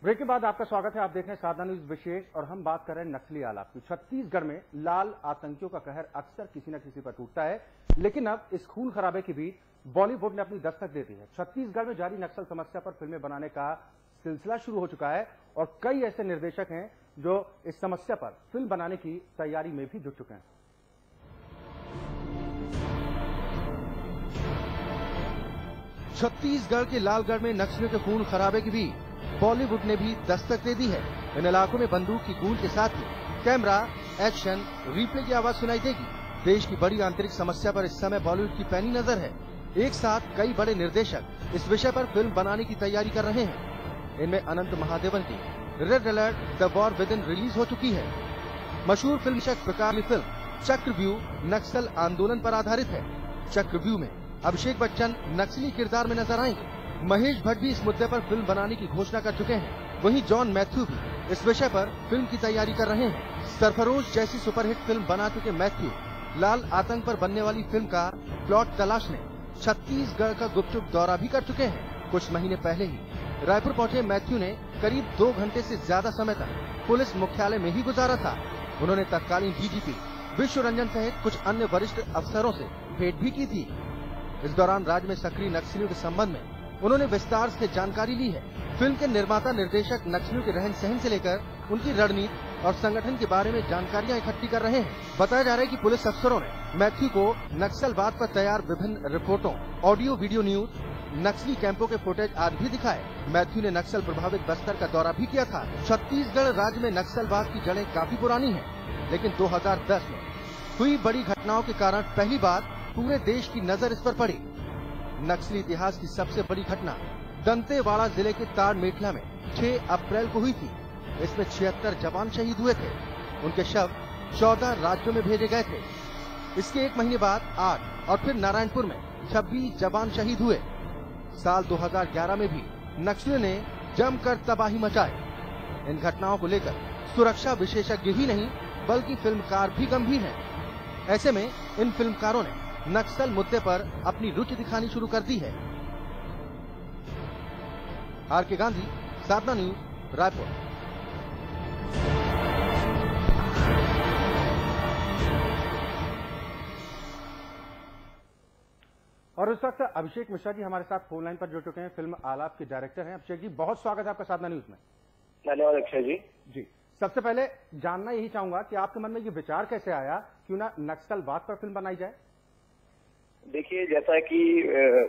Break के बाद आपका स्वागत है। आप देख रहे हैं साधना न्यूज विशेष और हम बात कर रहे हैं नक्सली आलाप की। छत्तीसगढ़ में लाल आतंकियों का कहर अक्सर किसी न किसी पर टूटता है, लेकिन अब इस खून खराबे के बीच बॉलीवुड ने अपनी दस्तक दे दी है। छत्तीसगढ़ में जारी नक्सल समस्या पर फिल्में बनाने का सिलसिला शुरू हो चुका है और कई ऐसे निर्देशक हैं जो इस समस्या पर फिल्म बनाने की तैयारी में भी जुट चुके हैं। छत्तीसगढ़ के लालगढ़ में नक्सलियों के खून खराबे की भी बॉलीवुड ने भी दस्तक दे दी है। इन इलाकों में बंदूक की गूंज के साथ ही कैमरा, एक्शन, रिप्ले की आवाज सुनाई देगी। देश की बड़ी आंतरिक समस्या पर इस समय बॉलीवुड की पैनी नजर है। एक साथ कई बड़े निर्देशक इस विषय पर फिल्म बनाने की तैयारी कर रहे हैं। इनमें अनंत महादेवन की red alert the war with in release हो चुकी है। मशहूर फिल्म प्रकार की फिल्म चक्रव्यूह नक्सल आंदोलन पर आधारित है। चक्रव्यूह में अभिषेक बच्चन नक्सली किरदार में नजर आएंगे। महेश भट्ट भी इस मुद्दे पर फिल्म बनाने की घोषणा कर चुके हैं। वहीं जॉन मैथ्यू भी इस विषय पर फिल्म की तैयारी कर रहे हैं। सरफरोश जैसी सुपरहिट फिल्म बना चुके मैथ्यू लाल आतंक पर बनने वाली फिल्म का प्लॉट तलाशने छत्तीसगढ़ का गुपचुप दौरा भी कर चुके हैं। कुछ महीने पहले ही रायपुर पहुंचे मैथ्यू ने करीब 2 घंटे से ज्यादा समय तक पुलिस मुख्यालय में ही गुजारा था। उन्होंने तत्कालीन डीजीपी विश्व रंजन सहित कुछ अन्य वरिष्ठ अफसरों से भेंट भी की थी। इस दौरान राज्य में सक्रिय नक्सलियों के संबंध में उन्होंने विस्तार से जानकारी ली है। फिल्म के निर्माता निर्देशक नक्सलियों के रहन सहन से लेकर उनकी रणनीति और संगठन के बारे में जानकारियां इकट्ठी कर रहे हैं। बताया जा रहा है कि पुलिस अफसरों ने मैथ्यू को नक्सलवाद पर तैयार विभिन्न रिपोर्टों, ऑडियो वीडियो न्यूज, नक्सली कैंपों के फुटेज आदि भी दिखाए। मैथ्यू ने नक्सल प्रभावित बस्तर का दौरा भी किया था। छत्तीसगढ़ राज्य में नक्सलवाद की जड़ें काफी पुरानी है, लेकिन 2010 में हुई बड़ी घटनाओं के कारण पहली बार पूरे देश की नजर इस पर पड़ी। नक्सली इतिहास की सबसे बड़ी घटना दंतेवाड़ा जिले के ताड़ मेटला में 6 अप्रैल को हुई थी। इसमें 76 जवान शहीद हुए थे। उनके शव 14 राज्यों में भेजे गए थे। इसके 1 महीने बाद 8 और फिर नारायणपुर में 26 जवान शहीद हुए। साल 2011 में भी नक्सलियों ने जमकर तबाही मचाई। इन घटनाओं को लेकर सुरक्षा विशेषज्ञ ही नहीं बल्कि फिल्मकार भी गंभीर हैं। ऐसे में इन फिल्मकारों ने नक्सल मुद्दे पर अपनी रुचि दिखानी शुरू कर दी है। आर.के. गांधी, साधना न्यूज, रायपुर। और इस वक्त अभिषेक मिश्रा जी हमारे साथ फोन लाइन पर जुड़ चुके हैं। फिल्म आलाप के डायरेक्टर हैं। अभिषेक जी, बहुत स्वागत है आपका साधना न्यूज में। धन्यवाद अक्षय जी। जी, सबसे पहले जानना यही चाहूंगा कि आपके मन में ये विचार कैसे आया क्यों ना नक्सलवाद पर फिल्म बनाई जाए। देखिए, जैसा कि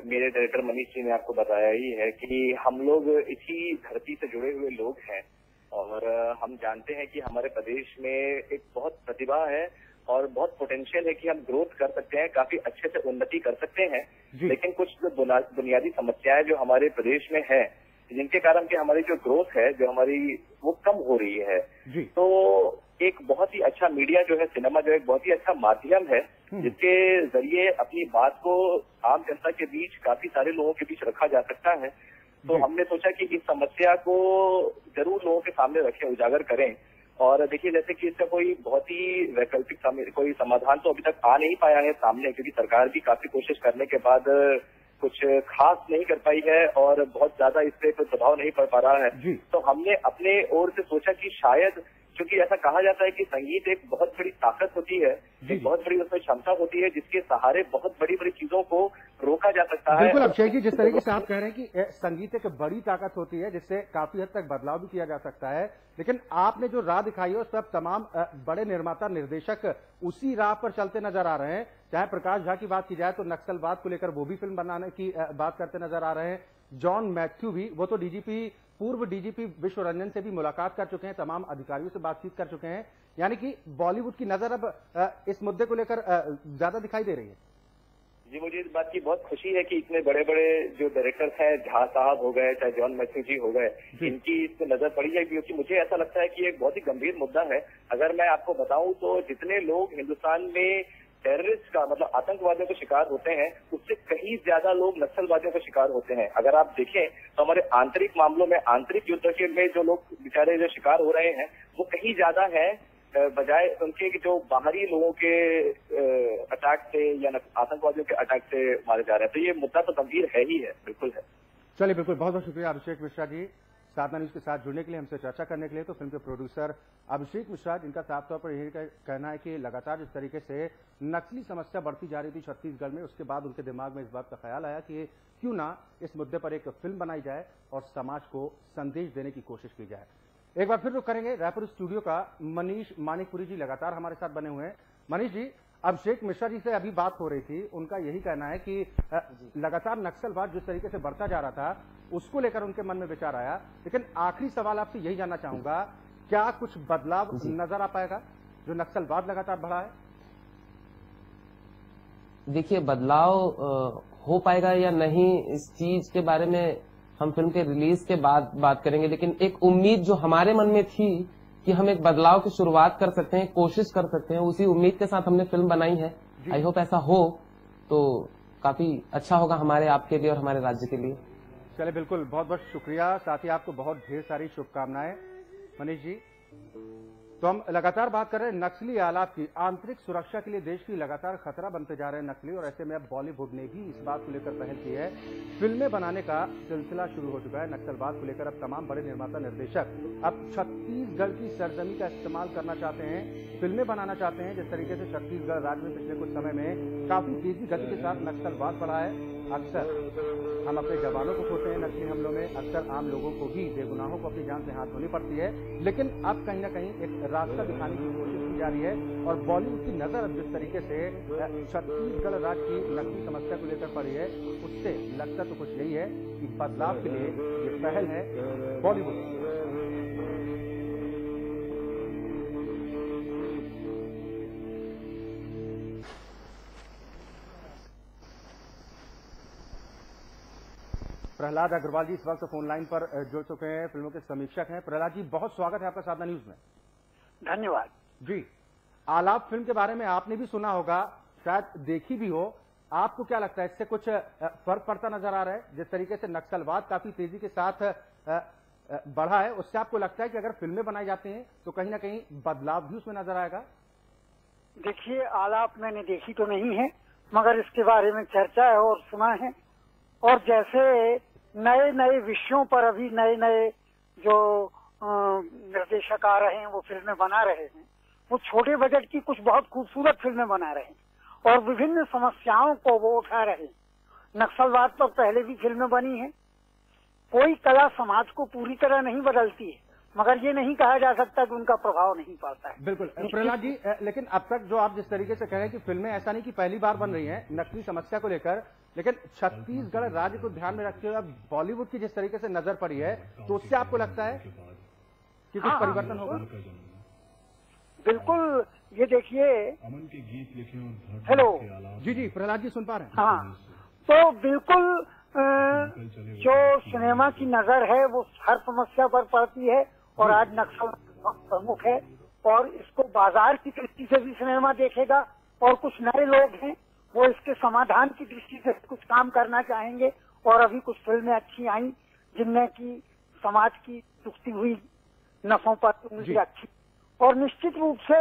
मेरे डायरेक्टर मनीष जी ने आपको बताया ही है कि हम लोग इसी धरती से जुड़े हुए लोग हैं और हम जानते हैं कि हमारे प्रदेश में एक बहुत प्रतिभा है और बहुत पोटेंशियल है कि हम ग्रोथ कर सकते हैं, काफी अच्छे से उन्नति कर सकते हैं। लेकिन कुछ जो बुनियादी समस्याएं जो हमारे प्रदेश में है, जिनके कारण कि हमारी जो ग्रोथ है वो कम हो रही है। तो एक बहुत ही अच्छा मीडिया जो है, सिनेमा जो एक बहुत ही अच्छा माध्यम है जिसके जरिए अपनी बात को आम जनता के बीच, काफी सारे लोगों के बीच रखा जा सकता है। तो हमने सोचा कि इस समस्या को जरूर लोगों के सामने रखें, उजागर करें। और देखिए, जैसे कि इसका कोई बहुत ही वैकल्पिक कोई समाधान तो अभी तक आ नहीं पाया है सामने, क्योंकि सरकार भी काफी कोशिश करने के बाद कुछ खास नहीं कर पाई है और बहुत ज्यादा इस पे कोई प्रभाव नहीं पड़ पा रहा है। तो हमने अपने ओर से सोचा कि शायद, क्योंकि ऐसा कहा जाता है कि संगीत एक बहुत बड़ी ताकत होती है, एक बहुत बड़ी उसमें क्षमता होती है जिसके सहारे बहुत बड़ी बड़ी चीजों को रोका जा सकता है। बिल्कुल अभिषेक जी, जिस तरीके से आप कह रहे हैं कि संगीत एक बड़ी ताकत होती है जिससे काफी हद तक बदलाव भी किया जा सकता है, लेकिन आपने जो राह दिखाई है उस पर तमाम बड़े निर्माता, निर्देशक उसी राह पर चलते नजर आ रहे हैं। चाहे प्रकाश झा की बात की जाए तो नक्सलवाद को लेकर वो भी फिल्म बनाने की बात करते नजर आ रहे हैं। जॉन मैथ्यू भी, वो तो पूर्व डीजीपी विश्व रंजन से भी मुलाकात कर चुके हैं, तमाम अधिकारियों से बातचीत कर चुके हैं। यानी कि बॉलीवुड की नजर अब इस मुद्दे को लेकर ज्यादा दिखाई दे रही है। जी, मुझे इस बात की बहुत खुशी है कि इतने बड़े बड़े जो डायरेक्टर्स हैं, झा साहब हो गए, चाहे जॉन मैथ्यू जी हो गए, इनकी इस पर नजर पड़ी है, क्योंकि मुझे ऐसा लगता है कि एक बहुत ही गंभीर मुद्दा है। अगर मैं आपको बताऊं तो जितने लोग हिंदुस्तान में टेररिस्ट का मतलब आतंकवादियों के शिकार होते हैं, उससे कहीं ज्यादा लोग नक्सलवादियों के शिकार होते हैं। अगर आप देखें तो हमारे आंतरिक मामलों में, आंतरिक युद्ध के में जो लोग बेचारे जो शिकार हो रहे हैं वो कहीं ज्यादा है बजाय उनके जो बाहरी लोगों के अटैक से या आतंकवादियों के अटैक से मारे जा रहे हैं। तो ये मुद्दा तो गंभीर है ही है, बिल्कुल है। चलिए, बिल्कुल, बहुत बहुत शुक्रिया अभिषेक मिश्रा जी, साधना न्यूज के साथ जुड़ने के लिए, हमसे चर्चा करने के लिए। तो फिल्म के प्रोड्यूसर अभिषेक मिश्रा, जिनका साफ तौर पर यही कहना है कि लगातार जिस तरीके से नक्सली समस्या बढ़ती जा रही थी छत्तीसगढ़ में, उसके बाद उनके दिमाग में इस बात का ख्याल आया कि क्यों ना इस मुद्दे पर एक फिल्म बनाई जाए और समाज को संदेश देने की कोशिश की जाए। एक बार फिर रुक करेंगे रायपुर स्टूडियो का। मनीष मानिकपुरी जी लगातार हमारे साथ बने हुए हैं। मनीष जी, अभिषेक मिश्रा जी से अभी बात हो रही थी, उनका यही कहना है कि लगातार नक्सलवाद जिस तरीके से बढ़ता जा रहा था, उसको लेकर उनके मन में विचार आया। लेकिन आखिरी सवाल आपसे यही जानना चाहूंगा, क्या कुछ बदलाव नजर आ पाएगा जो नक्सलवाद लगातार बढ़ा है? देखिए, बदलाव हो पाएगा या नहीं, इस चीज के बारे में हम फिल्म के रिलीज के बाद बात करेंगे। लेकिन एक उम्मीद जो हमारे मन में थी कि हम एक बदलाव की शुरुआत कर सकते हैं, कोशिश कर सकते हैं, उसी उम्मीद के साथ हमने फिल्म बनाई है। आई होप ऐसा हो तो काफी अच्छा होगा हमारे, आपके लिए और हमारे राज्य के लिए। चलिए, बिल्कुल, बहुत बहुत शुक्रिया। साथ ही आपको बहुत ढेर सारी शुभकामनाएं मनीष जी। तो हम लगातार बात कर रहे हैं नक्सली आलात की। आंतरिक सुरक्षा के लिए देश की लगातार खतरा बनते जा रहे हैं नक्सली, और ऐसे में अब बॉलीवुड ने भी इस बात को लेकर पहल की है। फिल्में बनाने का सिलसिला शुरू हो चुका है। नक्सलवाद को लेकर अब तमाम बड़े निर्माता निर्देशक अब छत्तीसगढ़ की सरजमी का इस्तेमाल करना चाहते हैं, फिल्में बनाना चाहते हैं। जिस तरीके से छत्तीसगढ़ राज्य में पिछले कुछ समय में काफी तेजी गति के साथ नक्सलवाद बढ़ा है। अक्सर हम अपने जवानों को खोते हैं नक्सली हमलों में, अक्सर आम लोगों को भी, बेगुनाहों को अपनी जान से हाथ धोनी पड़ती है। लेकिन अब कहीं ना कहीं एक रास्ता दिखाने की कोशिश की जा रही है, और बॉलीवुड की नजर अब जिस तरीके से छत्तीसगढ़ राज्य की नक्सली समस्या को लेकर पड़ी है, उससे लगता तो कुछ यही है कि बदलाव के लिए ये पहल है बॉलीवुड। प्रहलाद अग्रवाल जी इस वक्त फोन लाइन पर जुड़ चुके हैं, फिल्मों के समीक्षक हैं। प्रहलाद जी, बहुत स्वागत है आपका साधना न्यूज में। धन्यवाद जी। आलाप फिल्म के बारे में आपने भी सुना होगा, शायद देखी भी हो। आपको क्या लगता है, इससे कुछ फर्क पड़ता नजर आ रहा है? जिस तरीके से नक्सलवाद काफी तेजी के साथ बढ़ा है, उससे आपको लगता है कि अगर फिल्में बनाई जाती हैं तो कहीं ना कहीं बदलाव भी उसमें नजर आएगा? देखिए, आलाप मैंने देखी तो नहीं है, मगर इसके बारे में चर्चा है और सुना है। और जैसे नए नए विषयों पर अभी नए नए जो निर्देशक आ रहे हैं, वो फिल्में बना रहे हैं, वो छोटे बजट की कुछ बहुत खूबसूरत फिल्में बना रहे हैं और विभिन्न समस्याओं को वो उठा रहे हैं। नक्सलवाद पर पहले भी फिल्में बनी हैं। कोई कला समाज को पूरी तरह नहीं बदलती है, मगर ये नहीं कहा जा सकता कि उनका प्रभाव नहीं पड़ता है। बिल्कुल प्रहलाद जी, लेकिन अब तक जो आप जिस तरीके से कह रहे हैं कि फिल्में ऐसा नहीं कि पहली बार बन रही हैं नक्सली समस्या को लेकर, लेकिन छत्तीसगढ़ राज्य को ध्यान में रखते हुए अब बॉलीवुड की जिस तरीके से नजर पड़ी है, तो उससे आपको लगता है कि कुछ परिवर्तन होगा? बिल्कुल। ये देखिए, अमन के गीत लिखे और हेलो जी जी प्रहलाद जी सुन पा रहे हैं? हाँ, तो बिल्कुल जो सिनेमा की नजर है वो हर समस्या पर पड़ती है, और आज नक्सल प्रमुख है, और इसको बाजार की दृष्टि से भी सिनेमा देखेगा, और कुछ नए लोग हैं वो इसके समाधान की दृष्टि से कुछ काम करना चाहेंगे। और अभी कुछ फिल्में अच्छी आई जिनमें की समाज की दुखती हुई नसों पर उंगली रखी, और निश्चित रूप से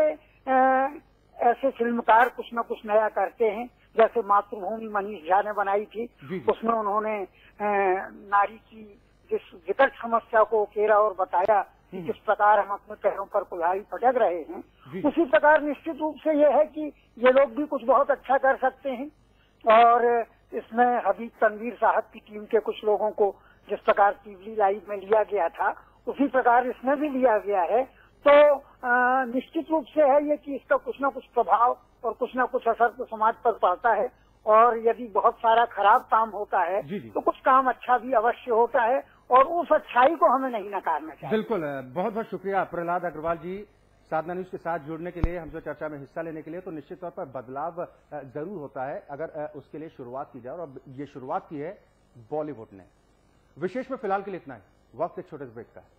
ऐसे फिल्मकार कुछ न कुछ नया करते हैं। जैसे मातृभूमि मनीष झा ने बनाई थी, उसमें उन्होंने नारी की जिस विकट समस्या को उकेरा और बताया कि किस प्रकार हम अपने पैरों पर कुल्हाड़ी पटक रहे हैं। उसी प्रकार निश्चित रूप से ये है कि ये लोग भी कुछ बहुत अच्छा कर सकते हैं। और इसमें हबीब तनवीर साहब की टीम के कुछ लोगों को जिस प्रकार टीवी लाइव में लिया गया था, उसी प्रकार इसमें भी लिया गया है। तो निश्चित रूप से है ये कि इसका कुछ न कुछ प्रभाव और कुछ न कुछ असर तो समाज पर पड़ता है। और यदि बहुत सारा खराब काम होता है तो कुछ काम अच्छा भी अवश्य होता है, और उस अच्छाई को हमें नहीं नकारना चाहिए। बिल्कुल, बहुत बहुत शुक्रिया प्रहलाद अग्रवाल जी साधना न्यूज के साथ जुड़ने के लिए, हमसे चर्चा में हिस्सा लेने के लिए। तो निश्चित तौर पर बदलाव जरूर होता है अगर उसके लिए शुरुआत की जाए, और ये शुरुआत की है बॉलीवुड ने। विशेष में फिलहाल के लिए इतना ही, वक्त एक छोटे से ब्रेक का है।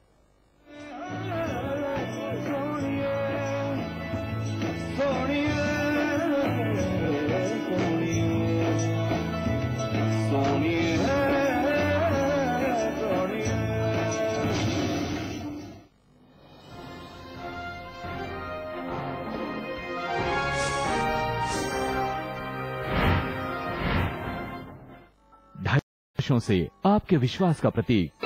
से आपके विश्वास का प्रतीक